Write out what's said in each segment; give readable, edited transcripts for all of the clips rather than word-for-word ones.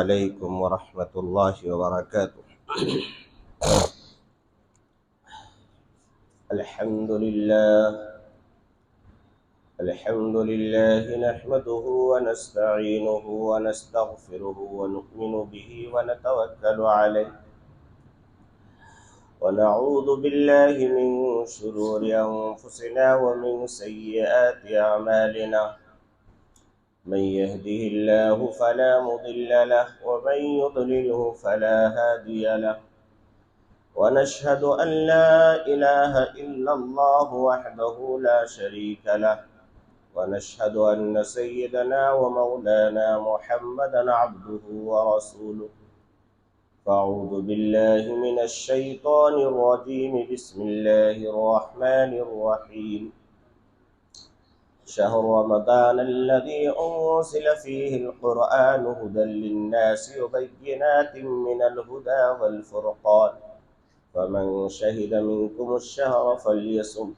अलैकुम वरहमतुल्लाहि वबरकातुह। अल्हम्दुलिल्लाह नहमदुहु व नस्तईनुहु व नस्तगफिरुहु व नु'मिनु बिही व नतवक्कलु अलैहि व नऊज़ु बिल्लाहि मिन शुरूरि अंफुसिना व मिन सय्यिआति अअमालिना। मन यहदिहिल्लाहु फला मुदिल्ल लहु व मन युद्लिलहु फला हादिय लहु व नशहदु अन ला इलाहा इल्लल्लाहु वहदहु ला शरीक लहु व नशहदु अन्न सय्यदना व मौलाना मुहम्मदन अब्दुहु व रसूलुहु। फ़अऊज़ु बिल्लाहि मिनश शैतानिर रजीम। बिस्मिल्लाहिर रहमानिर रहीम। शहर रमज़ान अल्लज़ी उन्ज़िल फ़ीहिल क़ुरआनु हुदल लिन्नासि व बय्यिनातिन मिनल हुदा वल फ़ुरक़ान। फ़मन शहिद मिनकुमुश-शहर फ़ल्यसुम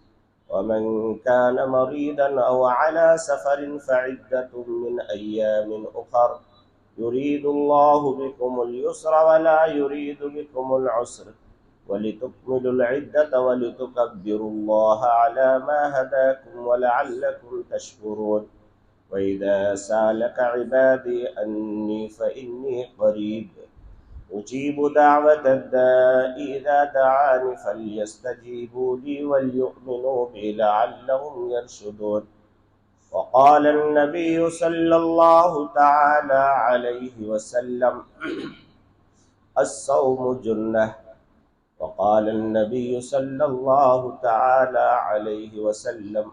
वमन कान मरीदन औ अला सफ़रिन फ़इद्दतुम मिन अय्यामिन उख़र। युरीदुल्लाहु बिकुमुल युस्रा व ला युरीदु बिकुमुल उस्रा वलितुकमिलुल इद्दत वलितुकब्बिरुल्लाह अला मा हदाकुम व लअल्लकुम तशकुरून। व इज़ा सअलक इबादी अन्नी फ़इन्नी क़रीब उजीबु दाअवतद दाइ इज़ा दआनि फ़ल्यस्तजीबू ली वलयुमिनू बी लअल्लहुम यरशुदून। वक़ाल अन्नबिय्यु सल्लल्लाहु तआला अलैहि वसल्लम अस्सौमु जुन्नह। वक़ाल अन्नबिय्यु सल्लल्लाहु तआला अलैहि वसल्लम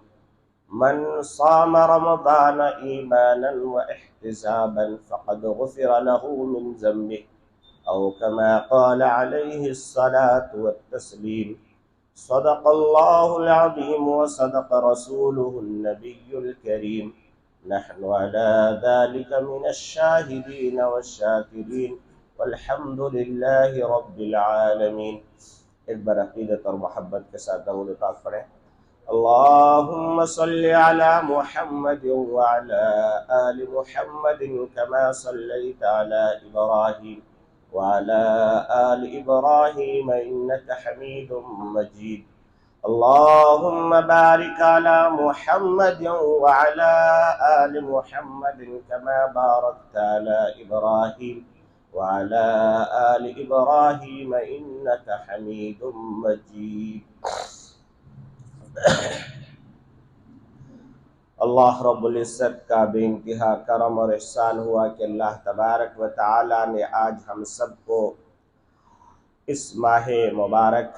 मन साम रमज़ान ईमानन व इह्तिसाबन फ़क़द गुफ़िर लहु मिन ज़म्बिही औ कमा क़ाल अलैहिस्सलातु वत्तस्लीम। सदक़ल्लाहुल अज़ीम व सदक़ रसूलुहुन नबियुल करीम। नहनु अला ज़ालिका मिनश्शाहिदीन वश्शाकिरीन वल्हम्दुलिल्लाहि रब्बिल आलमीन। एक बार अक़ीदत और मोहब्बत के साथ दरूद पाक पढ़ें। अल्लाहुम्मा सल्लि अला मुहम्मदिन व अला आलि मुहम्मदिन कमा सल्लैता अला इब्राहीम व अला आलि इब्राहीम इन्नका हमीदुम मजीद। अल्लाहुम्मा बारिक अला मुहम्मदिन व अला आलि मुहम्मदिन कमा बारकता अला इब्राहीम व अला आलि इब्राहीम इन्नका हमीदुम मजीद। अल्लाह रब्बुल इज़्ज़त का बेइंतहा करम और एहसान हुआ कि अल्लाह तबारक व तआला ने आज हम सबको इस माह मुबारक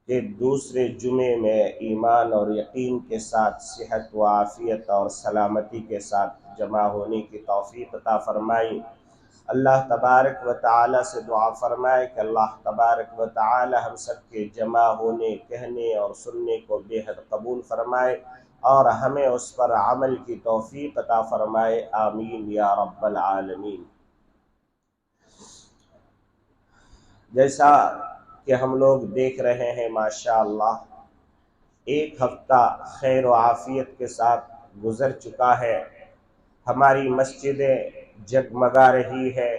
के दूसरे जुमे में ईमान और यकीन के साथ सेहत व आफ़ियत और सलामती के साथ जमा होने की तौफ़ीक़ अता फ़रमाई। अल्लाह तबारक व तआला से दुआ फ़रमाए कि अल्लाह तबारक व तआला हम सब के जमा होने, कहने और सुनने को बेहद कबूल फ़रमाए और हमें उस पर अमल की तौफ़ीक़ अता फ़रमाए। आमीन या रब्बल आलमीन। जैसा कि हम लोग देख रहे हैं माशाअल्लाह एक हफ्ता खैर व आफ़ियत के साथ गुज़र चुका है। हमारी मस्जिदें जगमगा रही है,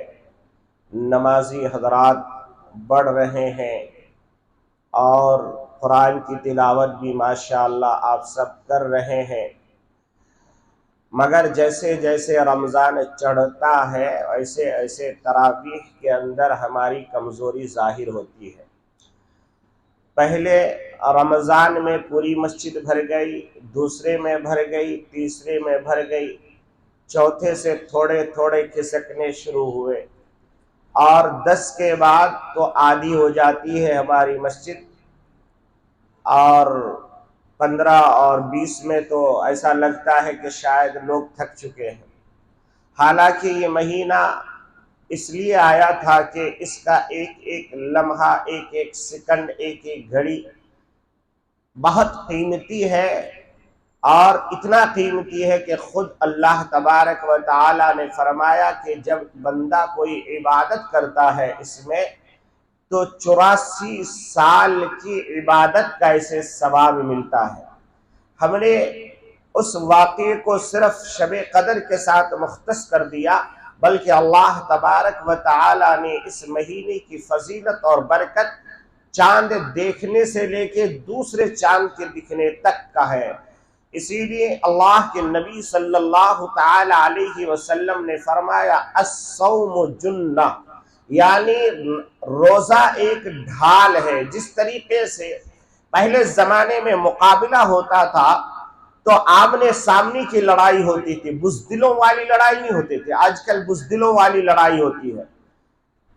नमाजी हज़रात बढ़ रहे हैं और कुरान की तिलावत भी माशाअल्लाह आप सब कर रहे हैं। मगर जैसे जैसे रमज़ान चढ़ता है वैसे ऐसे तरावीह के अंदर हमारी कमज़ोरी ज़ाहिर होती है। पहले रमज़ान में पूरी मस्जिद भर गई, दूसरे में भर गई, तीसरे में भर गई, चौथे से थोड़े थोड़े खिसकने शुरू हुए और 10 के बाद तो आधी हो जाती है हमारी मस्जिद और 15 और 20 में तो ऐसा लगता है कि शायद लोग थक चुके हैं। हालांकि ये महीना इसलिए आया था कि इसका एक एक लम्हा, एक एक सेकंड, एक एक घड़ी बहुत कीमती है और इतना कीमती है कि खुद अल्लाह तबारक व तआला ने फरमाया कि जब बंदा कोई इबादत करता है इसमें तो 84 साल की इबादत का इसे सवाब मिलता है। हमने उस वाक़े को सिर्फ शब कदर के साथ मुख्तस कर दिया बल्कि अल्लाह तबारक व तआला ने इस महीने की फजीलत और बरकत चांद देखने से लेके दूसरे चांद के दिखने तक का है। इसीलिए अल्लाह के नबी सल्लल्लाहु तआला अलैहि वसल्लम ने फरमाया अस्सौमु जुन्ना, यानी रोजा एक ढाल है। जिस तरीके से पहले जमाने में मुकाबला होता था तो आमने सामने की लड़ाई होती थी, बुज़दिलों वाली लड़ाई नहीं होती थी। आजकल बुज़दिलों वाली लड़ाई होती है।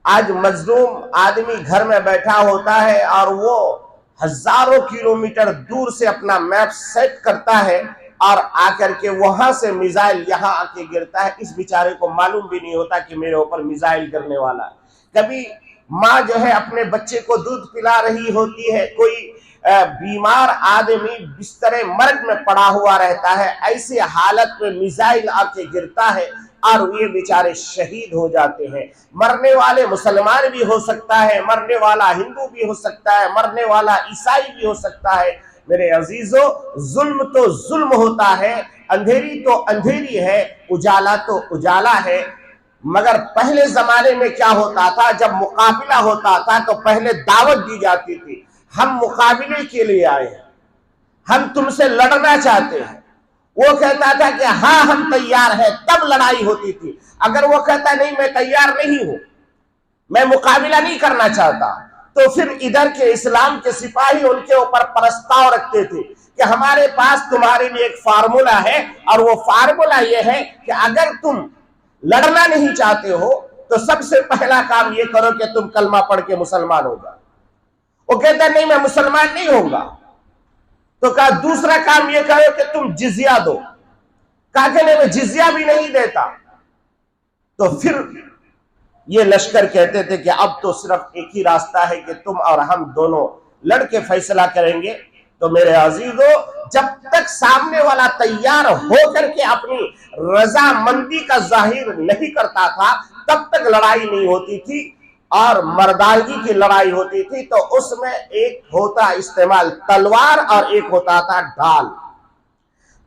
आज मजलूम आदमी घर में बैठा होता है और वो हजारों किलोमीटर दूर से अपना मैप सेट करता है और आकर के वहां से मिसाइल यहाँ आके गिरता है। इस बेचारे को मालूम भी नहीं होता कि मेरे ऊपर मिसाइल गिरने वाला है। कभी माँ जो है अपने बच्चे को दूध पिला रही होती है, कोई बीमार आदमी बिस्तरे मर्ग में पड़ा हुआ रहता है, ऐसी हालत में मिसाइल आके गिरता है और ये बेचारे शहीद हो जाते हैं। मरने वाले मुसलमान भी हो सकता है, मरने वाला हिंदू भी हो सकता है, मरने वाला ईसाई भी हो सकता है। मेरे अजीजों, जुल्म तो जुल्म होता है, अंधेरी तो अंधेरी है, उजाला तो उजाला है। मगर पहले जमाने में क्या होता था, जब मुकाबला होता था तो पहले दावत दी जाती थी, हम मुकाबले के लिए आए हैं, हम तुमसे लड़ना चाहते हैं। वो कहता था कि हाँ हम तैयार हैं, तब लड़ाई होती थी। अगर वो कहता नहीं मैं तैयार नहीं हूं, मैं मुकाबला नहीं करना चाहता, तो फिर इधर के इस्लाम के सिपाही उनके ऊपर प्रस्ताव रखते थे कि हमारे पास तुम्हारे लिए एक फार्मूला है, और वो फार्मूला ये है कि अगर तुम लड़ना नहीं चाहते हो तो सबसे पहला काम ये करो कि तुम कलमा पढ़ के मुसलमान हो जाओ। वो कहता नहीं मैं मुसलमान नहीं होऊंगा, तो कहा दूसरा काम ये करो कि तुम जिजिया दो। कहा कि नहीं मैं जिजिया भी नहीं देता। तो फिर ये लश्कर कहते थे कि अब तो सिर्फ एक ही रास्ता है कि तुम और हम दोनों लड़के फैसला करेंगे। तो मेरे अजीजों, जब तक सामने वाला तैयार होकर के अपनी रजामंदी का जाहिर नहीं करता था तब तक लड़ाई नहीं होती थी, और मर्दानगी की लड़ाई होती थी। तो उसमें एक होता इस्तेमाल तलवार और एक होता था ढाल।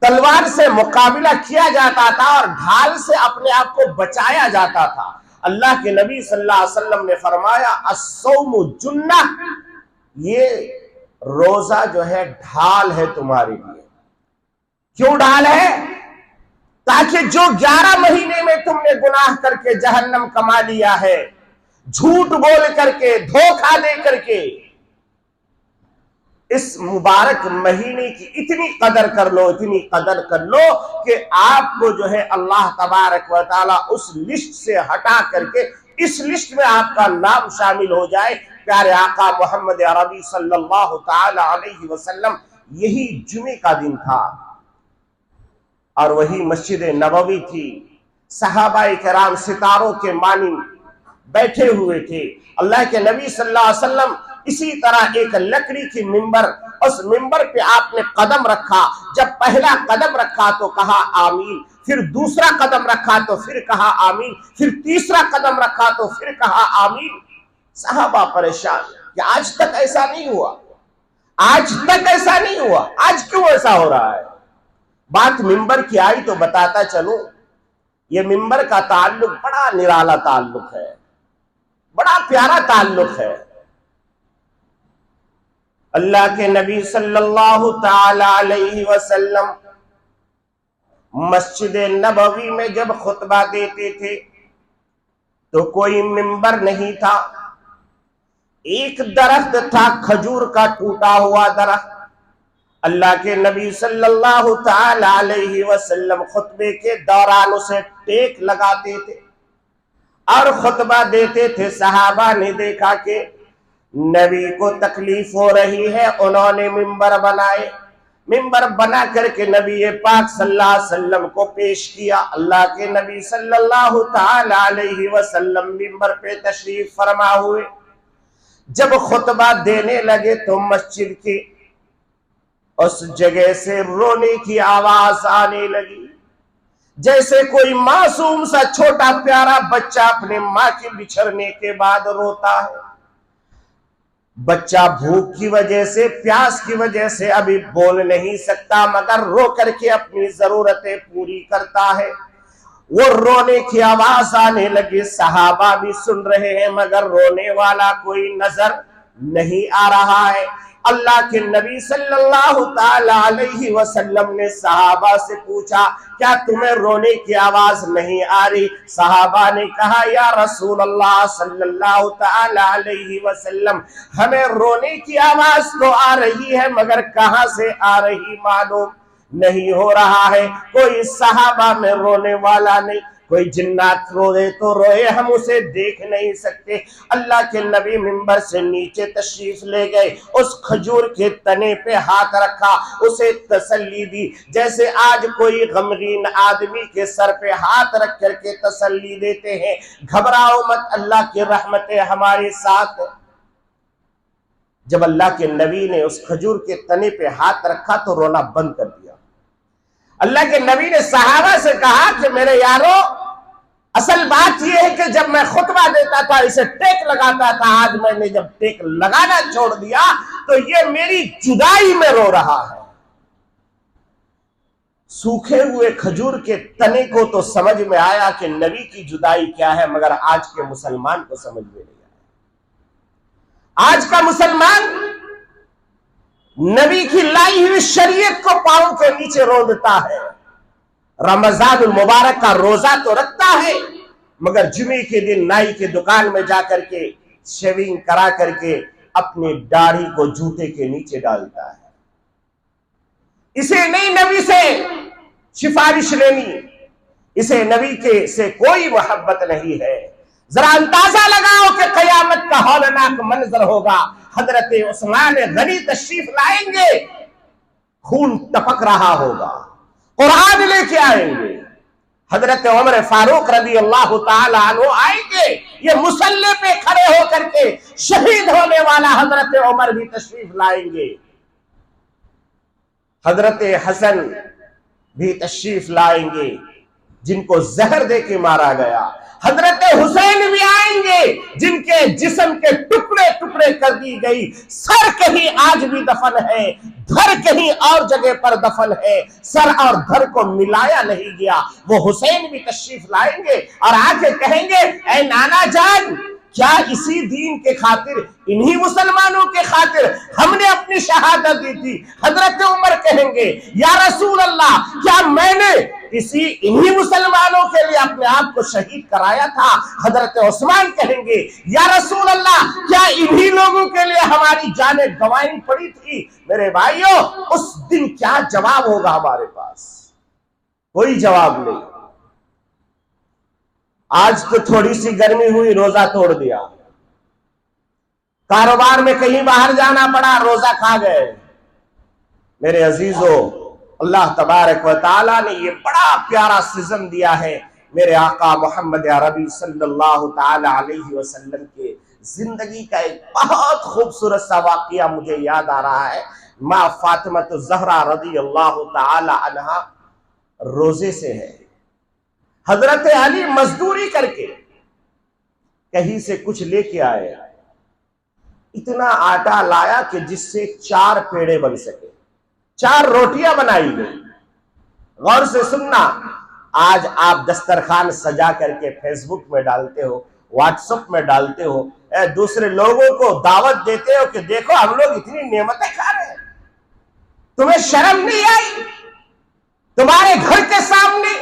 तलवार से मुकाबला किया जाता था और ढाल से अपने आप को बचाया जाता था। अल्लाह के नबी सल्लल्लाहु अलैहि वसल्लम ने फरमाया अस्सौमु जुन्ना, ये रोजा जो है ढाल है तुम्हारे लिए। क्यों ढाल है? ताकि जो 11 महीने में तुमने गुनाह करके जहन्नम कमा लिया है, झूठ बोल करके, धोखा दे करके, इस मुबारक महीने की इतनी कदर कर लो, इतनी कदर कर लो कि आपको जो है अल्लाह तबारक व तआला उस लिस्ट से हटा करके इस लिस्ट में आपका नाम शामिल हो जाए। प्यारे आका मोहम्मद अरबी सल्लल्लाहु तआला अलैहि वसल्लम, यही जुमे का दिन था और वही मस्जिद नबवी थी। सहाबाए किराम सितारों के मानी बैठे हुए थे। अल्लाह के नबी सल्लल्लाहु अलैहि वसल्लम इसी तरह एक लकड़ी की मिंबर, उस मिंबर पे आपने कदम रखा। जब पहला कदम रखा तो कहा आमीन, फिर दूसरा कदम रखा तो फिर कहा आमीन, फिर तीसरा कदम रखा तो फिर कहा आमीन। सहाबा परेशान कि आज तक ऐसा नहीं हुआ, आज तक ऐसा नहीं हुआ, आज क्यों ऐसा हो रहा है। बात मिंबर की आई तो बताता चलूं, ये मिंबर का ताल्लुक बड़ा निराला ताल्लुक है, बड़ा प्यारा ताल्लुक है। अल्लाह के नबी सल्लल्लाहु ताला अलैहि वसल्लम मस्जिद नबवी में जब खुतबा देते थे तो कोई मिंबर नहीं था, एक दरख्त था, खजूर का टूटा हुआ दरख्त। अल्लाह के नबी सल्लल्लाहु ताला अलैहि वसल्लम खुतबे के दौरान उसे टेक लगाते थे और खुतबा देते थे। सहाबा ने देखा कि नबी को तकलीफ हो रही है, उन्होंने मिंबर बनाए। मिंबर बना करके नबी पाक सल्लल्लाहु अलैहि वसल्लम को पेश किया। अल्लाह के नबी सल्लल्लाहु ताला अलैहि वसल्लम मिंबर पे तशरीफ फरमा हुए। जब खुतबा देने लगे तो मस्जिद की उस जगह से रोने की आवाज आने लगी, जैसे कोई मासूम सा छोटा प्यारा बच्चा अपने माँ के बिछड़ने के बाद रोता है। बच्चा भूख की वजह से, प्यास की वजह से अभी बोल नहीं सकता, मगर रो करके अपनी जरूरतें पूरी करता है। वो रोने की आवाज आने लगी, सहाबा भी सुन रहे हैं मगर रोने वाला कोई नजर नहीं आ रहा है। अल्लाह के नबी सल्लल्लाहु ताला अलैहि वसल्लम ने सहाबा से पूछा, क्या तुम्हें रोने की आवाज नहीं आ रही? सहाबा ने कहा, या रसूल अल्लाह सल्लल्लाहु ताला अलैहि वसल्लम, हमें रोने की आवाज तो आ रही है मगर कहां से आ रही मालूम नहीं हो रहा है। कोई सहाबा में रोने वाला नहीं, कोई जिन्नात रोए तो रोए, हम उसे देख नहीं सकते। अल्लाह के नबी मिंबर से नीचे तशरीफ ले गए, उस खजूर के तने पे हाथ रखा, उसे तसल्ली दी, जैसे आज कोई गमगीन आदमी के सर पे हाथ रख करके तसल्ली देते हैं, घबराओ मत, अल्लाह की रहमतें हमारे साथ। जब अल्लाह के नबी ने उस खजूर के तने पे हाथ रखा तो रोना बंद कर दिया। अल्लाह के नबी ने सहाबा से कहा कि मेरे यारो, असल बात यह है कि जब मैं खुतबा देता था इसे टेक लगाता था, आज मैंने जब टेक लगाना छोड़ दिया तो ये मेरी जुदाई में रो रहा है। सूखे हुए खजूर के तने को तो समझ में आया कि नबी की जुदाई क्या है, मगर आज के मुसलमान को समझ में नहीं आया। आज का मुसलमान नबी की लाई हुई शरीयत को पांव के नीचे रोंदता है, रमजान मुबारक का रोजा तो रखता है मगर जुमे के दिन नाई के दुकान में जाकर के शेविंग करा करके अपनी दाढ़ी को जूते के नीचे डालता है। इसे नहीं नबी से सिफारिश लेनी, इसे नबी के से कोई मोहब्बत नहीं है। जरा अंदाजा लगाओ कि कयामत का हौलनाक मंजर होगा। हजरत उस्मान गनी तशरीफ लाएंगे, खून टपक रहा होगा, कुरान लेके आएंगे। हजरत उमर फारूक रज़ी अल्लाह ताला अन्हु आएंगे, ये मुसल्ले पे खड़े होकर के शहीद होने वाला हजरत उमर भी तशरीफ लाएंगे। हजरत हसन भी तशरीफ लाएंगे जिनको जहर दे के मारा गया। हजरत हुसैन भी आएंगे जिनके जिस्म के टुकड़े टुकड़े कर दी गई, सर कहीं आज भी दफन है, धर कहीं और जगह पर दफन है, सर और धर को मिलाया नहीं गया। वो हुसैन भी तशरीफ लाएंगे और आके कहेंगे, ऐ नाना जान, क्या इसी दीन के खातिर, इन्हीं मुसलमानों के खातिर हमने अपनी शहादत दी थी? हजरत उमर कहेंगे, या रसूल अल्लाह, क्या मैंने इन्हीं मुसलमानों के लिए अपने आप को शहीद कराया था? हजरत उस्मान कहेंगे, या रसूल अल्लाह, क्या इन्हीं लोगों के लिए हमारी जानें गंवानी पड़ी थी? मेरे भाइयों, उस दिन क्या जवाब होगा हमारे पास? कोई जवाब नहीं। आज तो थोड़ी सी गर्मी हुई, रोजा तोड़ दिया, कारोबार में कहीं बाहर जाना पड़ा, रोजा खा गए। मेरे अजीजों, अल्लाह तबारक व तआला ने ये बड़ा प्यारा सीजन दिया है। मेरे आका मोहम्मद अरबी सल्लल्लाहु तआला अलैहि वसल्लम के जिंदगी का एक बहुत खूबसूरत सा वाकया मुझे याद आ रहा है। माँ फातिमा ज़हरा रज़ी अल्लाह तआला अन्हा रोजे से है। हजरत अली मजदूरी करके कहीं से कुछ लेके आए, इतना आटा लाया कि जिससे 4 पेड़े बन सके, 4 रोटियां बनाई गई। गौर से सुनना, आज आप दस्तरखान सजा करके फेसबुक में डालते हो, व्हाट्सएप में डालते हो, दूसरे लोगों को दावत देते हो कि देखो हम लोग इतनी नेमतें खा रहे हैं, तुम्हें शर्म नहीं आई? तुम्हारे घर के सामने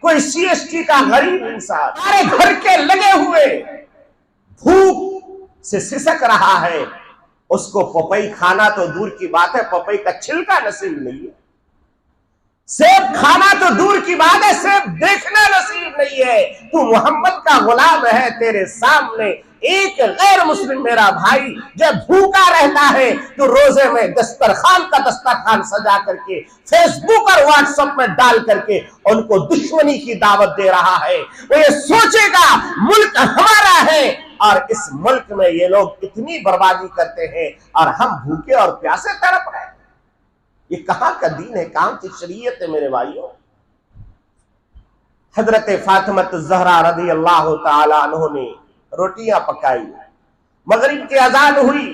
कोई सीएसटी का गरीब इंसान हमारे घर के लगे हुए भूख से सिसक रहा है, उसको पपई खाना तो दूर की बात है, पपई का छिलका नसीब नहीं है। सेब खाना तो दूर की बात है, सेब देखना नसीब नहीं है। तू मोहम्मद का गुलाम है, तेरे सामने एक गैर मुस्लिम मेरा भाई जब भूखा रहता है तो रोजे में दस्तरखान का दस्तरखान सजा करके फेसबुक और व्हाट्सएप में डाल करके उनको दुश्मनी की दावत दे रहा है। वो ये सोचेगा मुल्क हमारा है और इस मुल्क में ये लोग इतनी बर्बादी करते हैं और हम भूखे और प्यासे तड़प रहे हैं। ये कहां का दीन है, कहां की शरीयत है मेरे भाइयों? हजरत फातिमा ज़हरा रज़ी अल्लाह तआला अन्हा ने रोटियां पकाई, मगरिब की अजान हुई,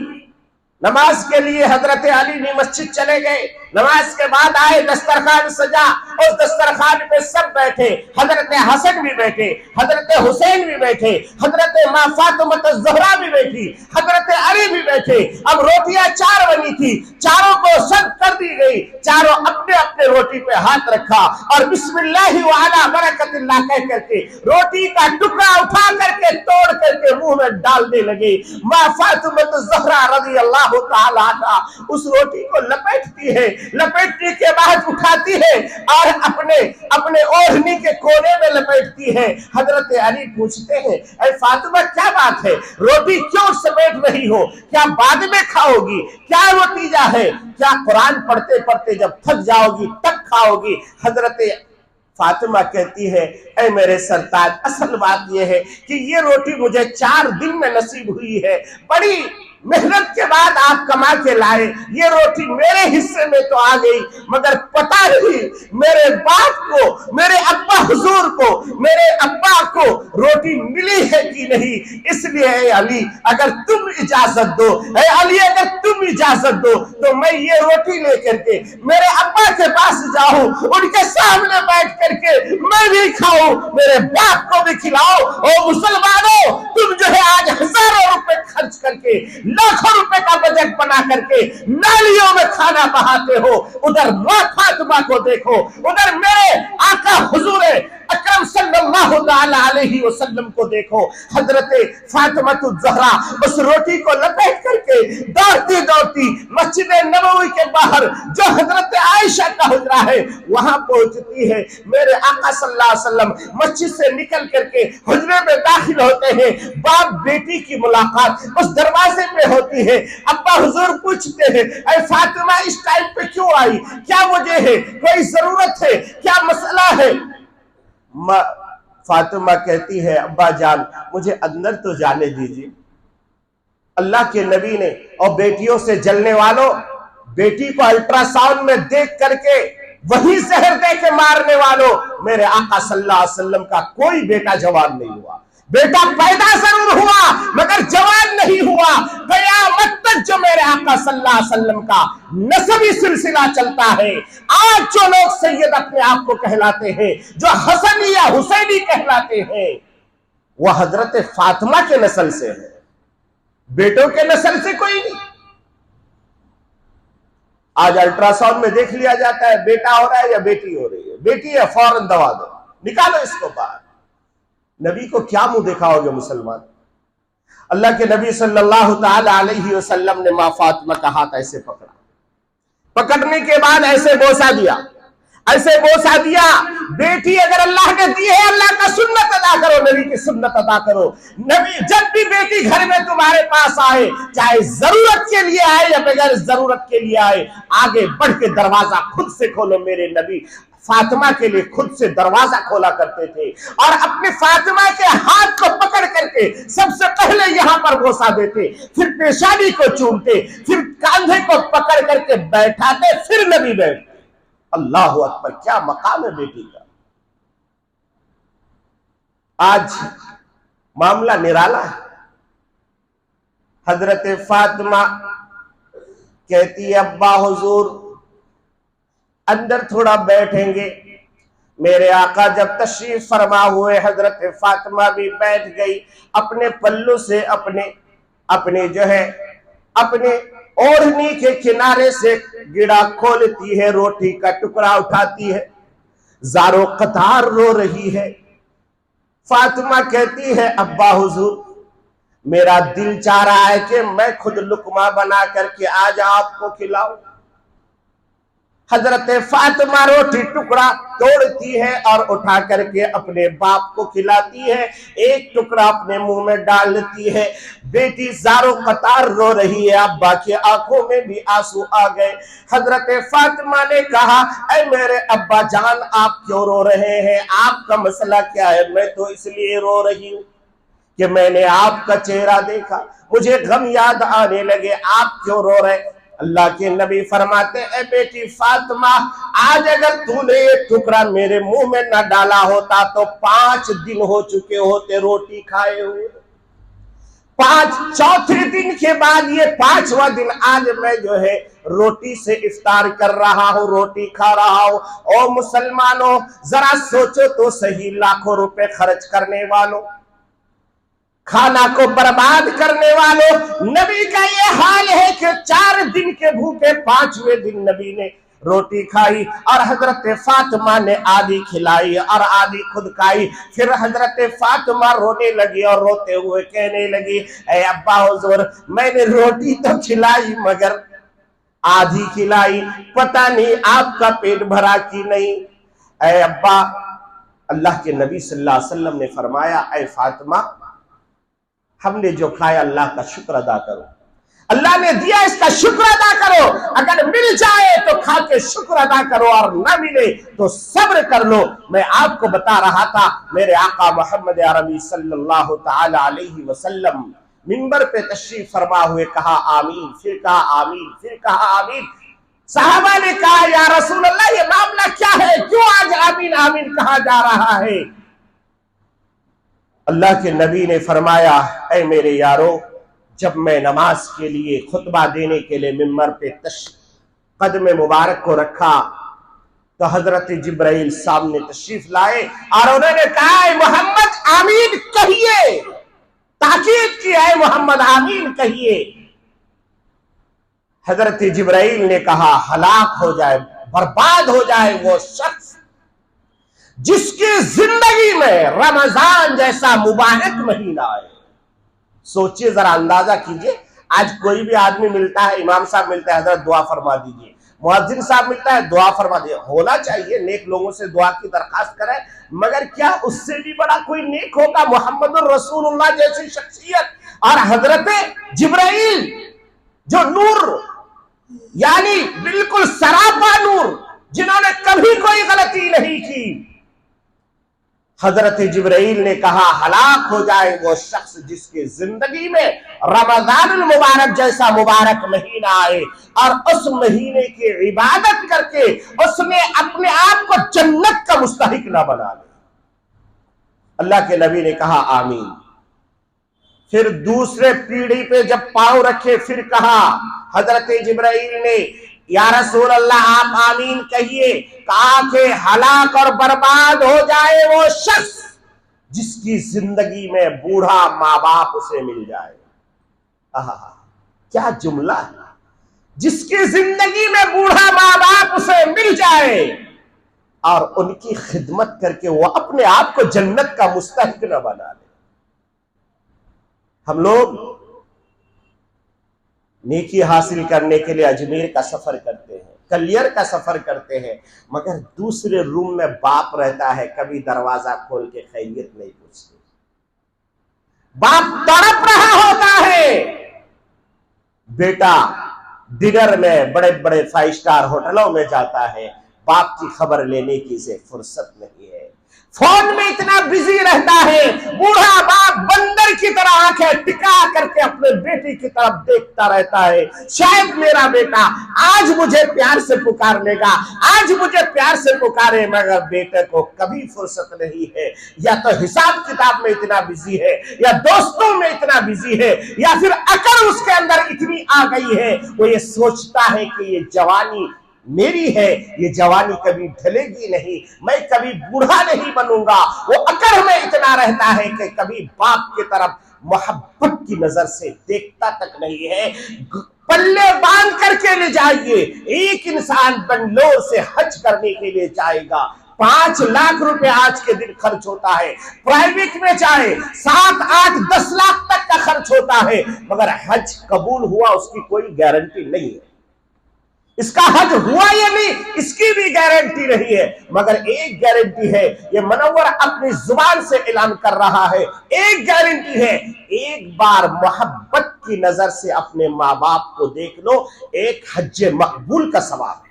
नमाज के लिए हजरत अली ने मस्जिद चले गए। नमाज के बाद आए, दस्तरखान सजा, उस दस्तरखान पे सब बैठे, हजरत हसन भी बैठे, हजरत हुसैन भी बैठे, हजरत मां फातिमा ज़हरा भी बैठी, हजरत अली भी बैठे। अब रोटियां 4 बनी थी, चारों को सर्व कर दी गई, चारों अपने अपने रोटी पे हाथ रखा और बिस्मिल्लाह व अला बरकतिल्लाह कह करके रोटी का टुकड़ा उठा करके तोड़ करके मुंह में डालने लगे। मां फातिमा ज़हरा रज़ी अल्लाह तआला अन्हा उस रोटी को लपेटती है, लपेटने के बाद उठाती है और अपने अपने ओढ़नी के कोने में लपेटती है। हजरत अली पूछते हैं, ऐ फातिमा क्या बात है, रोटी क्यों समेट रही हो, क्या बाद में खाओगी, क्या नतीजा है, क्या कुरान पढ़ते पढ़ते जब थक जाओगी तब खाओगी? हजरत फातिमा कहती है, ऐ मेरे सरताज, असल बात यह है कि ये रोटी मुझे 4 दिन में नसीब हुई है, बड़ी मेहनत के बाद आप कमा के लाए, ये रोटी मेरे हिस्से में तो आ गई, मगर पता नहीं मेरे बाप को, मेरे अब्बा हुजूर को, मेरे अब्बा को रोटी मिली है कि नहीं। इसलिए ऐ अली अगर तुम इजाजत दो, ऐ अली अगर तुम इजाजत दो तो मैं ये रोटी लेकर के मेरे अब्बा के पास जाऊं, उनके सामने बैठ करके मैं भी खाऊं, मेरे बाप को भी खिलाओ। ओ मुसलमानों, तुम जो है आज हजारों रुपए खर्च करके, लाखों रुपए का बजट बना करके नालियों में खाना बहाते हो, उधर मां फातिमा को देखो, उधर मेरे आका हुजूर अकरम सल्लल्लाहु अलैहि वसल्लम को देखो। हजरत फातिमा ज़हरा उस रोटी को लपेट करके दौड़ती दौड़ती मस्जिद नबवी के बाहर जो हजरत आयशा का हुजरा है वहां पहुंचती है। मेरे आका सल्लल्लाहु अलैहि वसल्लम मस्जिद से निकल करके हुजरे में दाखिल होते हैं, बाप बेटी की मुलाकात उस दरवाजे पे होती है। अब्बा हुजूर पूछते हैं, ऐ फातिमा इस टाइम पे क्यों आई, क्या वजह है, कोई जरूरत है, क्या मसला है? फातिमा कहती है, अब्बा जान मुझे अंदर तो जाने दीजिए। अल्लाह के नबी ने, और बेटियों से जलने वालों, बेटी को अल्ट्रासाउंड में देख करके वही जहर दे के मारने वालों, मेरे आका सल्लल्लाहु अलैहि वसल्लम का कोई बेटा जवान नहीं हुआ। बेटा पैदा जरूर हुआ मगर जवान नहीं हुआ। कयामत तक जो मेरे आका सल्लल्लाहु अलैहि वसल्लम का नसबी सिलसिला चलता है, आज जो लोग सैयद अपने आप को कहलाते हैं, जो हसनी या हुसैनी कहलाते हैं, वह हजरत फातिमा के नस्ल से है, बेटों के नस्ल से कोई नहीं। आज अल्ट्रासाउंड में देख लिया जाता है बेटा हो रहा है या बेटी हो रही है, बेटी है फौरन दवा दो, निकालो इसको बाहर। नबी को क्या मुंह दिखाओगे मुसलमान? अल्लाह के नबी सल्लल्लाहु ताला अलैहि वसल्लम ने मां फातिमा का हाथ ऐसे पकड़ा, पकड़ने के बाद ऐसे बोसा दिया, ऐसे बोसा दिया। बेटी अगर अल्लाह ने दी है, अल्लाह का सुन्नत अदा करो, नबी की सुन्नत अदा करो। नबी जब भी बेटी घर में तुम्हारे पास आए, चाहे जरूरत के लिए आए या बगैर जरूरत के लिए आए, आगे बढ़ के दरवाजा खुद से खोलो। मेरे नबी फातिमा के लिए खुद से दरवाजा खोला करते थे और अपने फातिमा के हाथ को पकड़ करके सबसे पहले यहां पर बोसा देते, फिर पेशानी को चूमते, फिर कांधे को पकड़ करके बैठाते, फिर नबी बैठते। अल्लाह अकबर, क्या मकाम है बेटी का। आज मामला निराला है। हजरत फातिमा कहती है, अब्बा हुजूर अंदर थोड़ा बैठेंगे। मेरे आका जब तशरीफ फरमा हुए, हजरत फातिमा भी बैठ गई। अपने पल्लू से अपने जो है अपने ओढ़नी के किनारे से गिड़ा खोलती है, रोटी का टुकड़ा उठाती है, ज़ारो कतार रो रही है। फातिमा कहती है, अब्बा हुजूर मेरा दिल चाह रहा है कि मैं खुद लुकमा बना करके आज आपको खिलाऊं। हजरत फातिमा रोटी टुकड़ा तोड़ती है और उठा करके अपने बाप को खिलाती है, एक टुकड़ा अपने मुंह में डाल लेती है। बेटी ज़ारो कतार रो रही है, अब्बा की आंखों में भी आंसू आ गए। हजरत फातिमा ने कहा, ऐ मेरे अब्बा जान आप क्यों रो रहे हैं, आपका मसला क्या है? मैं तो इसलिए रो रही हूँ कि मैंने आपका चेहरा देखा, मुझे गम याद आने लगे, आप क्यों रो रहे? अल्लाह के नबी फरमाते, ए बेटी फातिमा, आज अगर तूने ये टुकड़ा मेरे मुंह में न डाला होता तो 5 दिन हो चुके होते रोटी खाए हुए। चौथे दिन के बाद ये 5वां दिन आज मैं जो है रोटी से इफ्तार कर रहा हूं, रोटी खा रहा हूं। ओ मुसलमानों, जरा सोचो तो सही, लाखों रुपए खर्च करने वालों, खाना को बर्बाद करने वालों, नबी का ये हाल है कि 4 दिन के भूखे 5वें दिन नबी ने रोटी खाई और हजरत फातिमा ने आधी खिलाई और आधी खुद खाई। फिर हजरत फातिमा रोने लगी और रोते हुए कहने लगी, ऐ अब्बा हुजूर, मैंने रोटी तो खिलाई मगर आधी खिलाई, पता नहीं आपका पेट भरा कि नहीं। ऐ अब्बा, अल्लाह के नबी सल्लल्लाहु अलैहि वसल्लम ने फरमाया, ऐ फातिमा, हमने जो खाया अल्लाह का शुक्र अदा करो, अल्लाह ने दिया इसका शुक्र अदा करो, अगर मिल जाए तो खा के शुक्र अदा करो और ना मिले तो सब्र कर लो। मैं आपको बता रहा था, मेरे आका मोहम्मद अरबी सल्लल्लाहु ताला अलैहि वसल्लम मिंबर पे तशरीफ फरमा हुए कहा आमीन, फिर कहा आमीन, फिर कहा आमीन। साहबा ने कहा, या रसूल अल्लाह, ये मामला क्या है, क्यों आज आमीन आमीन कहा जा रहा है? अल्लाह के नबी ने फरमाया, ऐ मेरे यारो, जब मैं नमाज के लिए खुतबा देने के लिए मिंबर पे कदम मुबारक को रखा तो हजरत जिब्राइल सामने तशरीफ लाए और उन्होंने कहा, मोहम्मद आमीन कहिए, ताकीद की, है मोहम्मद आमीन कहिए। हजरत जिब्राइल ने कहा, हलाक हो जाए, बर्बाद हो जाए वो शख्स जिसकी जिंदगी में रमजान जैसा मुबारक महीना आए। सोचिए जरा, अंदाजा कीजिए, आज कोई भी आदमी मिलता है, इमाम साहब मिलता है, हजरत दुआ फरमा दीजिए, मुअज्जिन साहब मिलता है, दुआ फरमा दीजिए। होना चाहिए, नेक लोगों से दुआ की दरखास्त करें, मगर क्या उससे भी बड़ा कोई नेक होगा मोहम्मद रसूलुल्लाह जैसी शख्सियत और हजरत जिब्राइल जो नूर, यानी बिल्कुल सरापा नूर, जिन्होंने कभी कोई गलती नहीं की। हजरत जिब्राइल ने कहा, हलाक हो जाए वो शख्स जिसकी जिंदगी में रमजानुल मुबारक जैसा मुबारक महीना आए और उस महीने की इबादत करके उसने अपने आप को जन्नत का मुस्तहिक ना बना ले। अल्लाह के नबी ने कहा आमीन। फिर दूसरे पीढ़ी पे जब पांव रखे फिर कहा हजरत जिब्राइल ने, या रसूल अल्लाह आप आमीन कहिए। कहा कि हलाक और बर्बाद हो जाए वो शख्स जिसकी जिंदगी में बूढ़ा माँ बाप उसे मिल जाए। आहा, क्या जुमला है, जिसकी जिंदगी में बूढ़ा माँ बाप उसे मिल जाए और उनकी खिदमत करके वो अपने आप को जन्नत का मुस्तहिक न बना ले। हम लोग नेकी हासिल करने के लिए अजमेर का सफर करते हैं, कलियर का सफर करते हैं, मगर दूसरे रूम में बाप रहता है, कभी दरवाजा खोल के खैरियत नहीं पूछते। बाप तड़प रहा होता है, बेटा डिनर में बड़े बड़े 5 स्टार होटलों में जाता है, बाप की खबर लेने की इसे फुर्सत नहीं है, फोन में इतना बिजी रहता है। बूढ़ा बाप बंदर की तरह आंखें टिका करके अपने बेटे की तरफ देखता रहता है, शायद मेरा बेटा आज मुझे प्यार से पुकार लेगा, आज मुझे प्यार से पुकारे, मगर बेटे को कभी फुर्सत नहीं है। या तो हिसाब किताब में इतना बिजी है, या दोस्तों में इतना बिजी है, या फिर अकल उसके अंदर इतनी आ गई है, वो ये सोचता है कि ये जवानी मेरी है, ये जवानी कभी ढलेगी नहीं, मैं कभी बूढ़ा नहीं बनूंगा। वो अकड़ में इतना रहता है कि कभी बाप की तरफ मोहब्बत की नजर से देखता तक नहीं है। पल्ले बांध करके ले जाइए, एक इंसान बंगलोर से हज करने के लिए जाएगा, 5 लाख रुपए आज के दिन खर्च होता है, प्राइवेट में जाए 7, 8, 10 लाख तक का खर्च होता है, मगर हज कबूल हुआ उसकी कोई गारंटी नहीं है। इसका हज हुआ या नहीं इसकी भी गारंटी नहीं है, मगर एक गारंटी है, ये मनव्वर अपनी जुबान से ऐलान कर रहा है, एक गारंटी है, एक बार मोहब्बत की नजर से अपने माँ बाप को देख लो, एक हज मकबूल का सवाब है।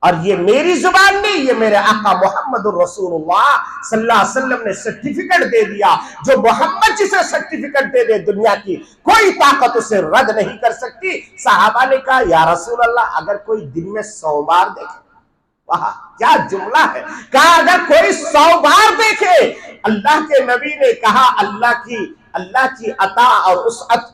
और ये मेरी जुबान नहीं, ये मेरे आका मोहम्मद रसूलुल्लाह सल्लल्लाहु अलैहि वसल्लम ने सर्टिफिकेट दे दिया। जो मोहम्मद जिसे सर्टिफिकेट दे दे, दुनिया की कोई ताकत उसे रद्द नहीं कर सकती। साहबा ने कहा, या रसूल अल्लाह, अगर कोई दिन में 100 बार देखे, वाह क्या जुमला है, कहा अगर कोई 100 बार देखे। अल्लाह के नबी ने कहा, अल्लाह की अता और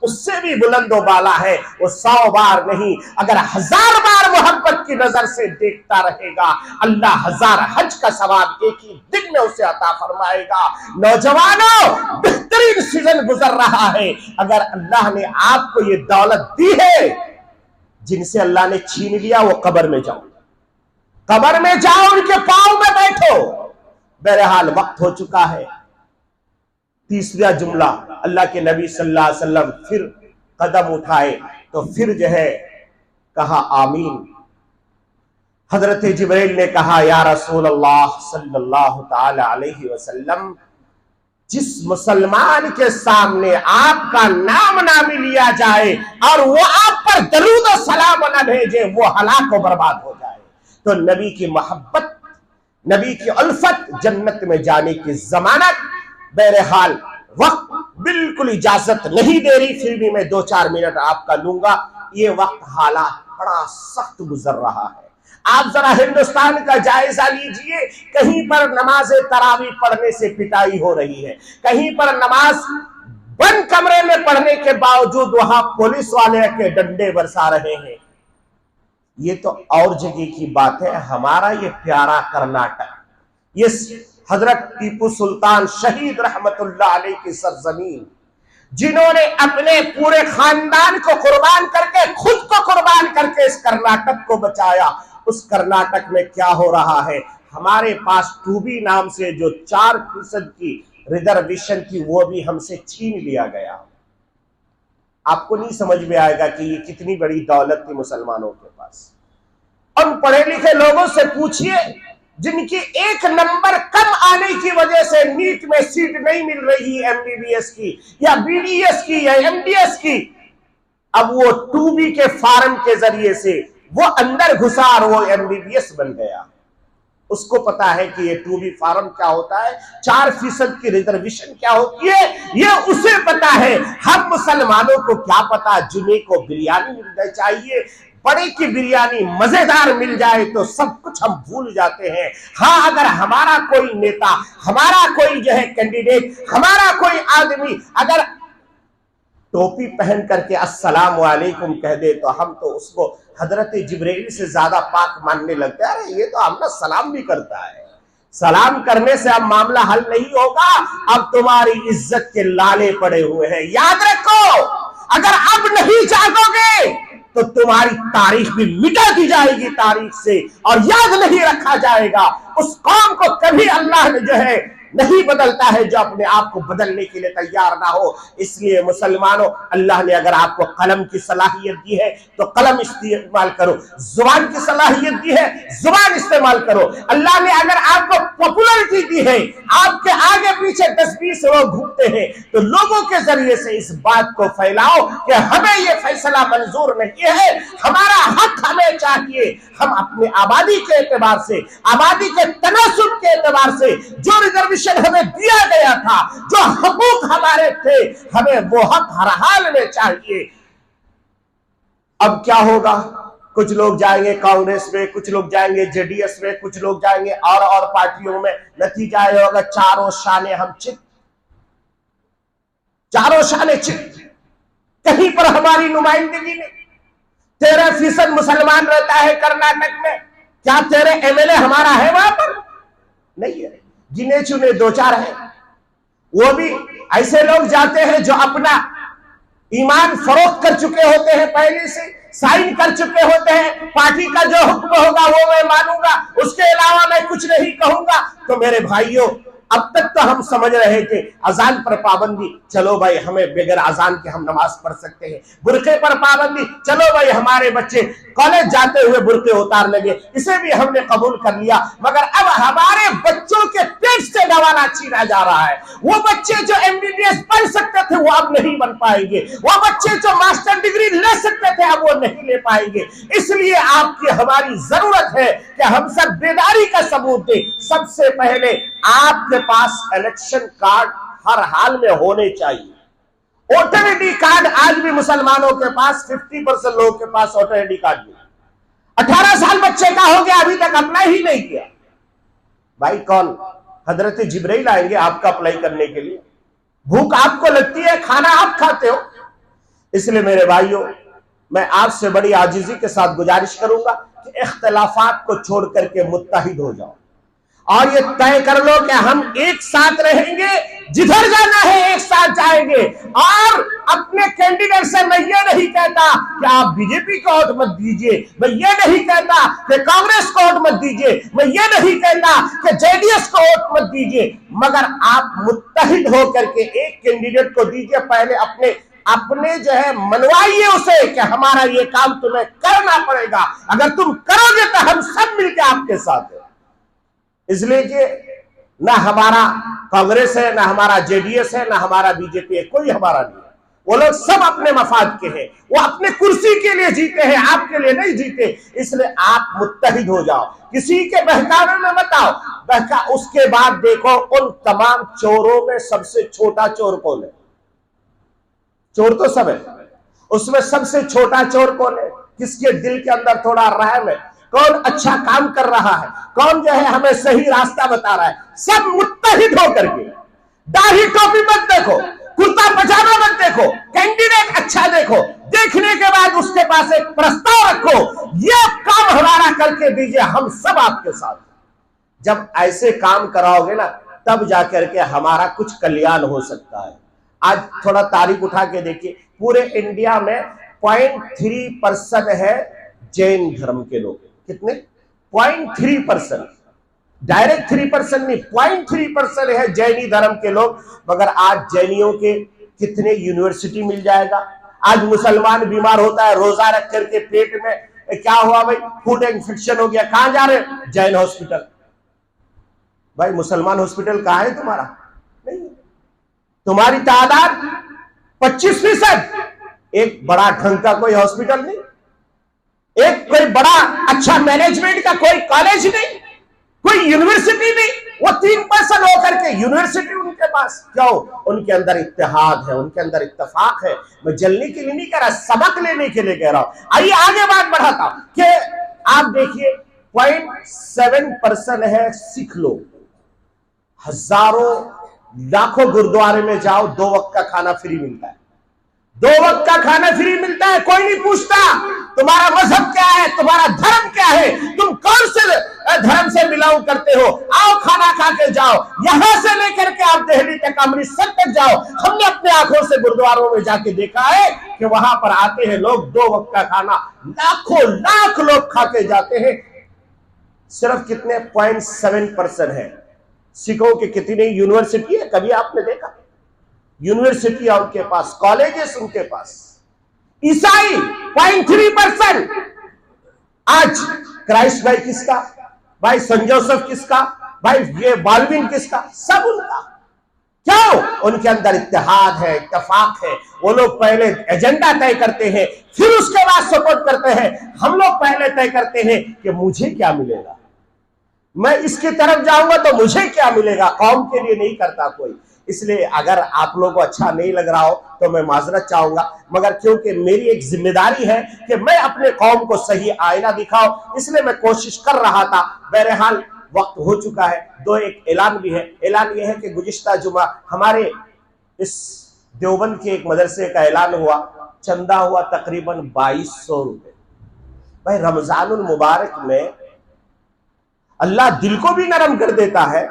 उससे भी बुलंदो बाला है। वो 100 बार नहीं, अगर 1000 बार मोहब्बत की नजर से देखता रहेगा, अल्लाह 1000 हज का सवाब एक ही दिन में उसे अता फरमाएगा। नौजवानों, बेहतरीन सीजन गुजर रहा है। अगर अल्लाह ने आपको ये दौलत दी है, जिनसे अल्लाह ने छीन लिया, वो कब्र में जाओ, कब्र में जाओ, उनके पांव में बैठो। बहरहाल वक्त हो चुका है। तीसरा जुमला, अल्लाह के नबी सल्लल्लाहु अलैहि वसल्लम फिर कदम उठाए तो फिर जो है कहा आमीन। हजरत जिब्रील ने कहा, या रसूल अल्लाह सल्लल्लाहु ताला अलैहि वसल्लम, जिस मुसलमान के सामने आपका नाम ना भी लिया जाए और वो आप पर दरूद और सलाम न भेजे, वो हलाक और बर्बाद हो जाए। तो नबी की मोहब्बत, नबी की उल्फत जन्नत में जाने की जमानत। बहरहाल वक्त बिल्कुल इजाजत नहीं दे रही, फिर भी मैं 2-4 मिनट आपका लूंगा। ये वक्त हालात बड़ा सख्त गुजर रहा है। आप जरा हिंदुस्तान का जायजा लीजिए, कहीं पर नमाज तरावी पढ़ने से पिटाई हो रही है, कहीं पर नमाज बंद कमरे में पढ़ने के बावजूद वहां पुलिस वाले के डंडे बरसा रहे हैं। ये तो और जगह की बात है, हमारा ये प्यारा कर्नाटक, ये हजरत टीपू सुल्तान शहीद रहमतुल्लाह अलैह की सरजमीन, जिन्होंने अपने पूरे खानदान को कुर्बान करके, खुद को कुर्बान करके इस कर्नाटक को बचाया। उस कर्नाटक में क्या हो रहा है? हमारे पास टूबी नाम से जो 4% की रिजर्वेशन थी, वो भी हमसे छीन लिया गया। आपको नहीं समझ में आएगा कि ये कितनी बड़ी दौलत थी मुसलमानों के पास। उन पढ़े लिखे लोगों से पूछिए जिनकी 1 नंबर कम आने की वजह से नीट में सीट नहीं मिल रही, MBBS की या BDS की या MDS की, अब वो 2B के फार्म के जरिए से वो अंदर घुसा और वो MBBS बन गया। उसको पता है कि ये 2B फार्म क्या होता है, 4% की रिजर्वेशन क्या होती है, ये उसे पता है। हम मुसलमानों को क्या पता? जुमे को बिरयानी मिलना चाहिए, बड़े की बिरयानी मजेदार मिल जाए तो सब कुछ हम भूल जाते हैं। हाँ, अगर हमारा कोई नेता, हमारा कोई जो है कैंडिडेट, हमारा कोई आदमी अगर टोपी पहन करके अस्सलाम वालेकुम कह दे तो हम तो उसको हजरत जिब्रील से ज्यादा पाक मानने लगते हैं। अरे ये तो हम ना सलाम भी करता है, सलाम करने से अब मामला हल नहीं होगा, अब तुम्हारी इज्जत के लाले पड़े हुए हैं। याद रखो, अगर अब नहीं जागोगे तो तुम्हारी तारीख भी मिटा दी जाएगी तारीख से, और याद नहीं रखा जाएगा। उस कौम को कभी अल्लाह ने जो है नहीं बदलता है जो अपने आप को बदलने के लिए तैयार ना हो। इसलिए मुसलमानों, अल्लाह ने अगर आपको कलम की सलाहियत दी है तो कलम इस्तेमाल करो, जुबान की सलाहियत दी है जुबान इस्तेमाल करो। अल्लाह ने अगर आपको पॉपुलरिटी दी है, आपके आगे पीछे 10-20 लोग घूमते हैं, तो लोगों के जरिए से इस बात को फैलाओ कि हमें यह फैसला मंजूर नहीं है, हमारा हक हमें चाहिए। हम अपने आबादी के एतबार से, आबादी के तनासुब के एतबार से जो रिजर्वेशन हमें दिया गया था, जो हकूक हमारे थे, हमें वो हक हर हाल में चाहिए। अब क्या होगा? कुछ लोग जाएंगे कांग्रेस में, कुछ लोग जाएंगे JDS में, कुछ लोग जाएंगे और पार्टियों में। नतीजा यह होगा चारों शाने हम चित, चारों शाने चित, कहीं पर हमारी नुमाइंदगी नहीं। 13% मुसलमान रहता है कर्नाटक में, क्या 13 MLA हमारा है वहां पर? नहीं है, गिने चुने 2-4 हैं। वो भी ऐसे लोग जाते हैं जो अपना ईमान फरोख्त कर चुके होते हैं, पहले से साइन कर चुके होते हैं, पार्टी का जो हुक्म होगा वो मैं मानूंगा, उसके अलावा मैं कुछ नहीं कहूंगा। तो मेरे भाइयों, अब तक तो हम समझ रहे थे अजान पर पाबंदी, चलो भाई हमें बगैर अजान के हम नमाज पढ़ सकते हैं। बुरके पर पाबंदी, चलो भाई हमारे बच्चे कॉलेज जाते हुए बुरके उतार लगे, इसे भी हमने कबूल कर लिया। मगर अब हमारे बच्चों के पेट से गवाना छीना जा रहा है। वो बच्चे जो MBBS बन सकते थे वो अब नहीं बन पाएंगे, वो बच्चे जो मास्टर डिग्री ले सकते थे अब वो नहीं ले पाएंगे। इसलिए आपकी हमारी जरूरत है कि हम सब बेदारी का सबूत दें। सबसे पहले आपके पास इलेक्शन कार्ड हर हाल में होने चाहिए। वोटर ID कार्ड आज भी मुसलमानों के पास 50% लोगों के पास वोटर ID कार्ड नहीं। 18 साल बच्चे का हो गया, अभी तक अप्लाई ही नहीं किया। भाई कौन? हजरत जिब्रील आएंगे आपका अप्लाई करने के लिए। भूख आपको लगती है, खाना आप खाते हो। इसलिए मेरे भाइयों, मैं आपसे बड़ी आजिजी के साथ गुजारिश करूंगा कि इख्तिलाफात को छोड़ करके मुत्तहिद हो जाओ और ये तय कर लो कि हम एक साथ रहेंगे, जिधर जाना है एक साथ जाएंगे। और अपने कैंडिडेट से मैं ये नहीं कहता कि आप बीजेपी को वोट मत दीजिए, मैं ये नहीं कहता कि कांग्रेस को वोट मत दीजिए, मैं ये नहीं कहता कि जेडीएस को वोट मत दीजिए, मगर आप मुत्तहिद होकर के एक कैंडिडेट को दीजिए। पहले अपने जो है मनवाइए उसे कि हमारा ये काम तुम्हें करना पड़ेगा, अगर तुम करोगे तो हम सब मिलकर आपके साथ हैं। इसलिए कि ना हमारा कांग्रेस है, ना हमारा जेडीएस है, ना हमारा बीजेपी है, कोई हमारा नहीं है। वो लोग सब अपने मफाद के हैं, वो अपने कुर्सी के लिए जीते हैं, आपके लिए नहीं जीते। इसलिए आप मुत्तहिद हो जाओ, किसी के बहकावे में मत आओ। उसके बाद देखो उन तमाम चोरों में सबसे छोटा चोर कौन है? चोर तो सब है, उसमें सबसे छोटा चोर कौन है? किसके दिल के अंदर थोड़ा रहम है, कौन अच्छा काम कर रहा है, कौन जो है हमें सही रास्ता बता रहा है। सब मुत्तहिद होकर के, दाढ़ी टोपी मत देखो, कुर्ता पजामा मत देखो, कैंडिडेट अच्छा देखो, देखने के बाद उसके पास एक प्रस्ताव रखो, यह काम हमारा करके दीजिए, हम सब आपके साथ। जब ऐसे काम कराओगे ना, तब जाकर के हमारा कुछ कल्याण हो सकता है। आज थोड़ा तारीख उठा के देखिए, पूरे इंडिया में 0.3% है जैन धर्म के लोग। कितने? 0.3%, डायरेक्ट 3% नहीं, 0.3% है जैनी धर्म के लोग। मगर आज जैनियों के कितने यूनिवर्सिटी मिल जाएगा। आज मुसलमान बीमार होता है, रोजा रख करके पेट में क्या हुआ भाई, फूड इन्फेक्शन हो गया, कहां जा रहे? जैन हॉस्पिटल। भाई मुसलमान हॉस्पिटल कहां है तुम्हारा? नहीं, तुम्हारी तादाद 25%। एक बड़ा ढंग का कोई हॉस्पिटल नहीं, एक कोई बड़ा अच्छा मैनेजमेंट का कोई कॉलेज नहीं, कोई यूनिवर्सिटी नहीं। वो 3% होकर के यूनिवर्सिटी उनके पास। क्यों? उनके अंदर इत्तेहाद है, उनके अंदर इत्तेफाक है। मैं जलने के लिए नहीं कह रहा, सबक लेने के लिए कह रहा हूं। आइए आगे बात बढ़ाता हूं कि आप देखिए 0.7% है सिख लोग। हजारों लाखों गुरुद्वारे में जाओ, 2 वक्त का खाना फ्री मिलता है, 2 वक्त का खाना फ्री मिलता है। कोई नहीं पूछता तुम्हारा मजहब क्या है, तुम्हारा धर्म क्या है, तुम कौन से धर्म से बिलोंग करते हो, आओ खाना खा के जाओ। यहां से लेकर के आप दिल्ली तक, अमृतसर तक जाओ, हमने अपने आंखों से गुरुद्वारों में जाके देखा है कि वहां पर आते हैं लोग, 2 वक्त का खाना लाखों लाख लोग खा के जाते हैं। सिर्फ कितने? 0.7% है। सिखों के कितनी यूनिवर्सिटी है, कभी आपने देखा? यूनिवर्सिटी उनके पास, कॉलेजेस उनके पास। ईसाई 0.3%। आज क्राइस्ट भाई किसका? भाई सेंट जोसेफ किसका? भाई ये बाल्विन किसका? सब उनका। क्यों? उनके अंदर इत्तेहाद है, इत्तेफाक है। वो लोग पहले एजेंडा तय करते हैं, फिर उसके बाद सपोर्ट करते हैं। हम लोग पहले तय करते हैं कि मुझे क्या मिलेगा, मैं इसकी तरफ जाऊंगा तो मुझे क्या मिलेगा, कौम के लिए नहीं करता कोई। इसलिए अगर आप लोगों को अच्छा नहीं लग रहा हो तो मैं माजरत चाहूंगा, मगर क्योंकि मेरी एक जिम्मेदारी है कि मैं अपने कौम को सही आईना दिखाऊं, इसलिए मैं कोशिश कर रहा था। बहरहाल वक्त हो चुका है। एक ऐलान भी है। ऐलान यह है कि गुज़िश्ता जुमा हमारे इस देवबंद के एक मदरसे का ऐलान हुआ, चंदा हुआ तकरीबन 2200 रुपए। भाई रमजानुल मुबारक में अल्लाह दिल को भी नरम कर देता है।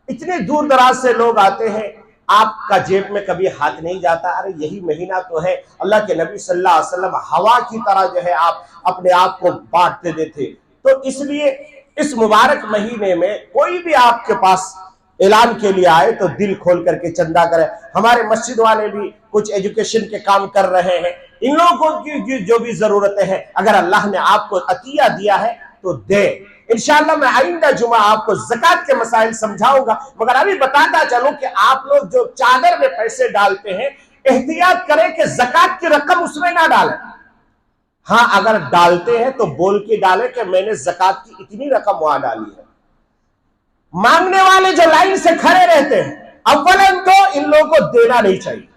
इतने दूर दराज से लोग आते हैं, आपका जेब में कभी हाथ नहीं जाता। अरे यही महीना तो है, अल्लाह के नबी सल्लल्लाहु अलैहि वसल्लम हवा की तरह जो है आप अपने आप को बांटते देते। तो इसलिए इस मुबारक महीने में कोई भी आपके पास ऐलान के लिए आए तो दिल खोल करके चंदा करे। हमारे मस्जिद वाले भी कुछ एजुकेशन के काम कर रहे हैं। इन लोगों की जो भी जरूरतें हैं, अगर अल्लाह ने आपको अतिया दिया है तो दे। इंशाअल्लाह मैं आइंदा जुमा आपको ज़कात के मसाइल समझाऊंगा, मगर अभी बताता चलूं कि आप लोग जो चादर में पैसे डालते हैं, एहतियात करें कि ज़कात की रकम उसमें ना डालें। हाँ, अगर डालते हैं तो बोल के डालें कि मैंने ज़कात की इतनी रकम वहां डाली है। मांगने वाले जो लाइन से खड़े रहते हैं, अव्वलन तो इन लोगों को देना नहीं चाहिए।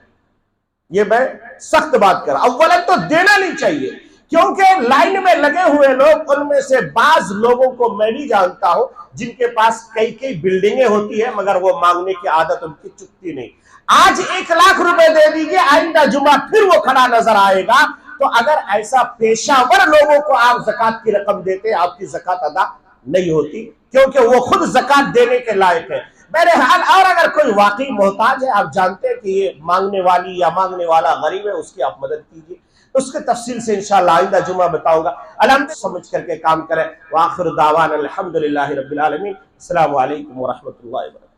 ये मैं सख्त बात कर रहा हूं, अव्वलन तो देना नहीं चाहिए। क्योंकि लाइन में लगे हुए लोग, उनमें से बाज लोगों को मैं भी जानता हूं जिनके पास कई कई बिल्डिंगें होती है, मगर वो मांगने की आदत उनकी चुकती नहीं। आज 1 लाख रुपए दे दीजिए, आइंदा जुमा फिर वो खड़ा नजर आएगा। तो अगर ऐसा पेशावर लोगों को आप ज़कात की रकम देते, आपकी ज़कात अदा नहीं होती, क्योंकि वो खुद ज़कात देने के लायक है। बहरहाल, और अगर कोई वाकई मोहताज है, आप जानते हैं कि ये मांगने वाली या मांगने वाला गरीब है, उसकी आप मदद कीजिए। उसके तफसील से इंशाअल्लाह आइंदा जुमा बताऊंगा। अल्हम्दुलिल्लाह समझ करके काम करें। व आखिर दावाना अल्हम्दुलिल्लाहि रब्बिल आलमीन। अस्सलामु अलैकुम व रहमतुल्लाहि व बरकातहू।